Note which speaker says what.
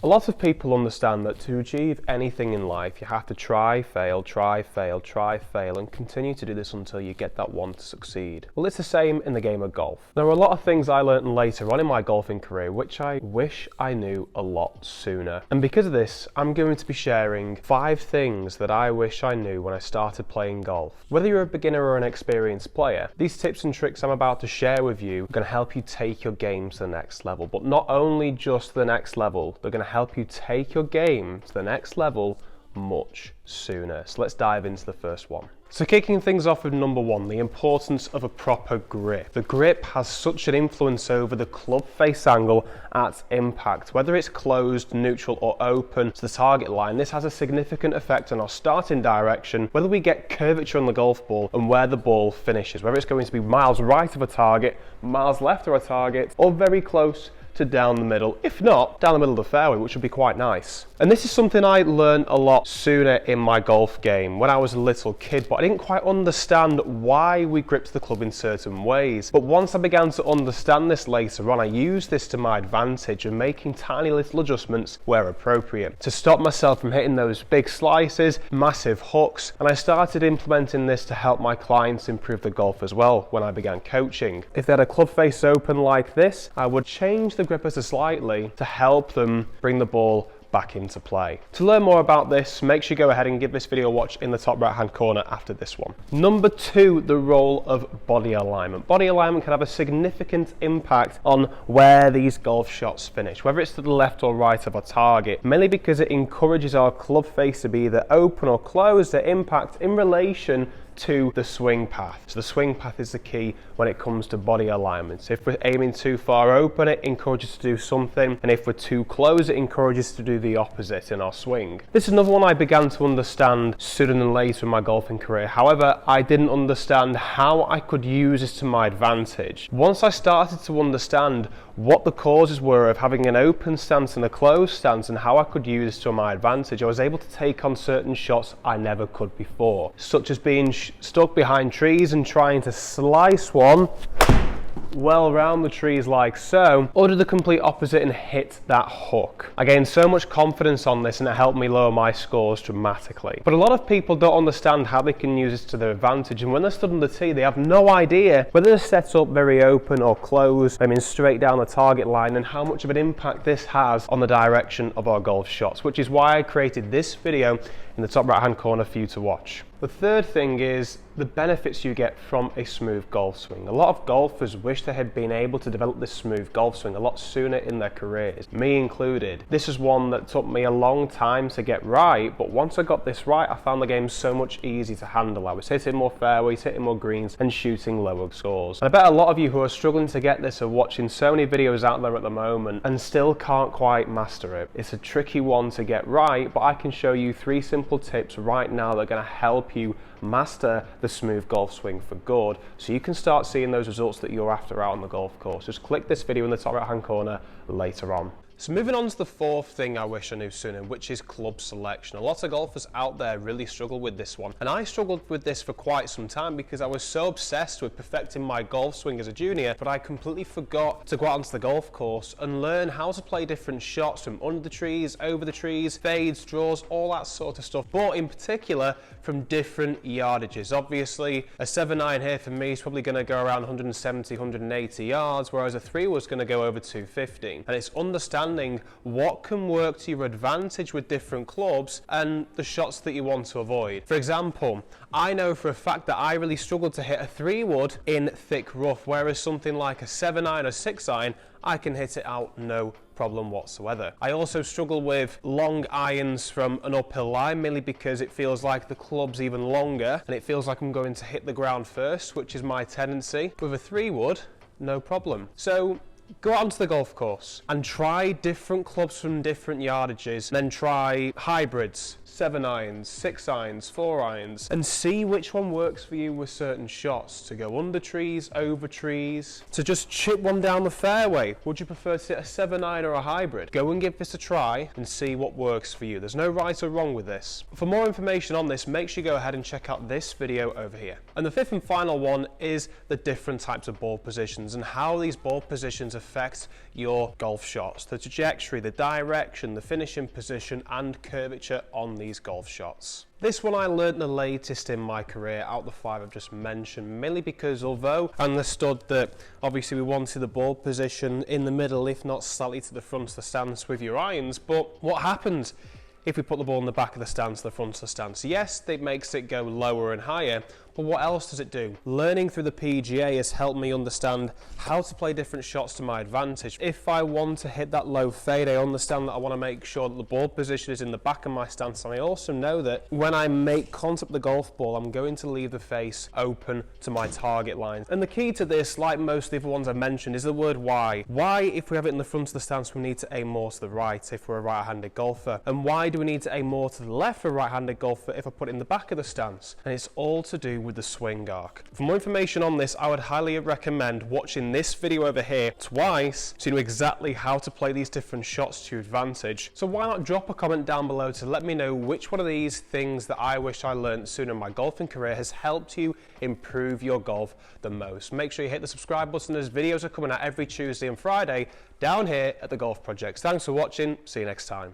Speaker 1: A lot of people understand that to achieve anything in life, you have to try, fail, and continue to do this until you get that one to succeed. Well, it's the same in the game of golf. There are a lot of things I learned later on in my golfing career which I wish I knew a lot sooner. And because of this, I'm going to be sharing 5 things that I wish I knew when I started playing golf. Whether you're a beginner or an experienced player, these tips and tricks I'm about to share with you are going to help you take your game to the next level. But not only just the next level, they're going to help you take your game to the next level much sooner. So let's dive into the first one. So kicking things off with number 1, the importance of a proper grip. The grip has such an influence over the club face angle at impact. Whether it's closed, neutral or open to the target line, this has a significant effect on our starting direction, whether we get curvature on the golf ball and where the ball finishes, whether it's going to be miles right of a target, miles left of a target, or very close to down the middle, if not down the middle of the fairway, which would be quite nice. And this is something I learned a lot sooner in my golf game when I was a little kid, but I didn't quite understand why we gripped the club in certain ways. But once I began to understand this later on, I used this to my advantage and making tiny little adjustments where appropriate to stop myself from hitting those big slices, massive hooks, and I started implementing this to help my clients improve the golf as well when I began coaching. If they had a club face open like this, I would change the grip ever so slightly to help them bring the ball back into play. To learn more about this, make sure you go ahead and give this video a watch in the top right hand corner after this one. Number 2, the role of body alignment. Body alignment can have a significant impact on where these golf shots finish, whether it's to the left or right of our target, mainly because it encourages our club face to be either open or closed at impact in relation to the swing path. So the swing path is the key when it comes to body alignment. So if we're aiming too far open, it encourages us to do something, and if we're too close, it encourages us to do the opposite in our swing. This is another one I began to understand sooner than later in my golfing career. However, I didn't understand how I could use this to my advantage. Once I started to understand what the causes were of having an open stance and a closed stance and how I could use this to my advantage, I was able to take on certain shots I never could before, such as being stuck behind trees and trying to slice one well round the trees like so, or do the complete opposite and hit that hook. I gained so much confidence on this and it helped me lower my scores dramatically. But a lot of people don't understand how they can use this to their advantage, and when they're stood on the tee they have no idea whether they're set up very open or closed, I mean straight down the target line, and how much of an impact this has on the direction of our golf shots, which is why I created this video in the top right hand corner for you to watch. The third thing is the benefits you get from a smooth golf swing. A lot of golfers wish they had been able to develop this smooth golf swing a lot sooner in their careers, me included. This is one that took me a long time to get right, but once I got this right, I found the game so much easier to handle. I was hitting more fairways, hitting more greens, and shooting lower scores. And I bet a lot of you who are struggling to get this are watching so many videos out there at the moment and still can't quite master it. It's a tricky one to get right, but I can show you 3 simple tips right now that are going to help you master the smooth golf swing for good, so you can start seeing those results that you're after out on the golf course. Just click this video in the top right hand corner later on. So moving on to the 4th thing I wish I knew sooner, which is club selection. A lot of golfers out there really struggle with this one, and I struggled with this for quite some time because I was so obsessed with perfecting my golf swing as a junior, but I completely forgot to go out onto the golf course and learn how to play different shots from under the trees, over the trees, fades, draws, all that sort of stuff, but in particular from different yardages. Obviously, a 7-iron here for me is probably going to go around 170, 180 yards, whereas a 3 was going to go over 250. And it's understanding what can work to your advantage with different clubs and the shots that you want to avoid. For example, I know for a fact that I really struggled to hit a 3-wood in thick rough, whereas something like a 7-iron or 6-iron, I can hit it out no problem whatsoever. I also struggle with long irons from an uphill line, mainly because it feels like the club's even longer and it feels like I'm going to hit the ground first, which is my tendency. With a 3-wood, no problem. So go out onto the golf course and try different clubs from different yardages, and then try hybrids, 7-irons, 6-irons, 4-irons, and see which one works for you with certain shots. To go under trees, over trees, to just chip one down the fairway. Would you prefer to hit a 7-iron or a hybrid? Go and give this a try and see what works for you. There's no right or wrong with this. For more information on this, make sure you go ahead and check out this video over here. And the 5th and final one is the different types of ball positions and how these ball positions affect your golf shots, the trajectory, the direction, the finishing position and curvature on these golf shots. This one I learnt the latest in my career out of the 5 I've just mentioned, mainly because although I understood that obviously we wanted the ball position in the middle, if not slightly to the front of the stance with your irons, but what happens if we put the ball in the back of the stance, the front of the stance? Yes, it makes it go lower and higher, but what else does it do? Learning through the PGA has helped me understand how to play different shots to my advantage. If I want to hit that low fade, I understand that I want to make sure that the ball position is in the back of my stance, and I also know that when I make contact with the golf ball, I'm going to leave the face open to my target lines. And the key to this, like most of the other ones I mentioned, is the word why. Why, if we have it in the front of the stance, we need to aim more to the right if we're a right-handed golfer, and why do we need to aim more to the left for a right-handed golfer if I put it in the back of the stance? And it's all to do with the swing arc. For more information on this, I would highly recommend watching this video over here twice so you know exactly how to play these different shots to your advantage. So why not drop a comment down below to let me know which one of these things that I wish I learned sooner in my golfing career has helped you improve your golf the most. Make sure you hit the subscribe button as videos are coming out every Tuesday and Friday down here at The Golf Projects. Thanks for watching. See you next time.